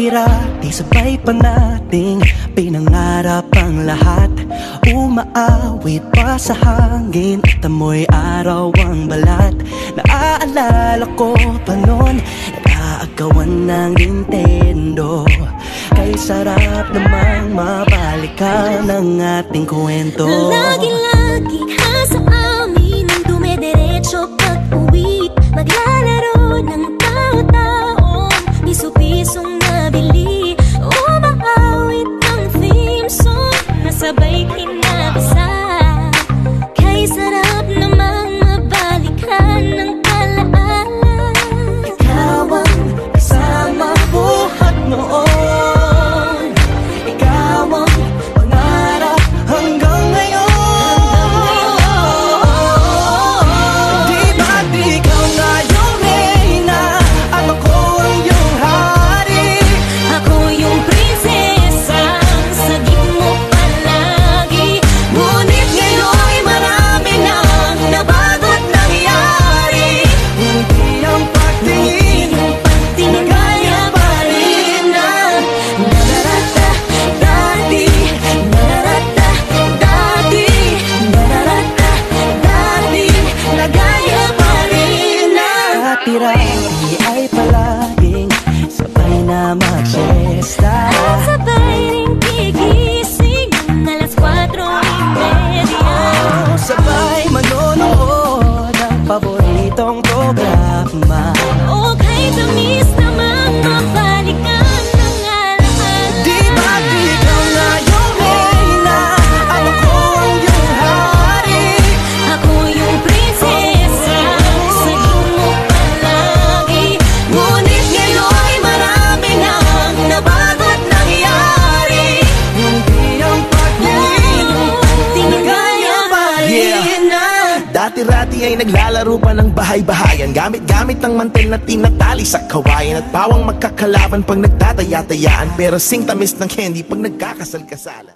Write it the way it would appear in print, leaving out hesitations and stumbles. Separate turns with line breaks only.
Dati-rati sabay pa nating pinangarap ang lahat. Umaawit pa sa hangin at amoy araw ang balat. Naaalala ko pa noon, nag-aagawan ng Nintendo. Kay sarap namang mabalikan ang ating kwento.
Lagi-lagi ka sa amin ang dumediretso pag-uwi. Maglalaro ng tao-taong piso-pisong nabili. Umaawit ng theme song na sabay kinabasa. Kay sarap namang mabalikan ng alaala.
Ikaw ang kasama buhat noon. Ikaw ang pangarap hanggang ngayon. Di ba't ikaw na yung reyna at ako ang iyong hari?
Ako yung prinsesa, sagip mo palagi.
Ngunit ngayon'y marami nang nabago't nangyari. Hindi ang pagtingin nagaya pa rin na nararata dati, nararata dati, nararata dati, nagaya pa rin na. Dati-rati ay palaging sabay na mag-siesta.
At sabay ring gigising ng alas 4:30.
Sabay manonood ng paboritong programa.
O kay tamis namang mabalikan ng alaala.
Di ba't ikaw na yung reyna at ako ang iyong hari?
Ako yung prinsesa, sagip mo palagi.
Ngunit ngayon'y marami nang nabago't nangyari. Hindi ang pagtingin nagaya pa rin na.
Dati-rati ay naglalaro pa ng bahay-bahayan, gamit-gamit ang mantel na tinatali sa kawayan. At pawang magkakalaban pag nagtataya-tayaan, pero sing tamis ng candy pag nagkakasal-kasalan.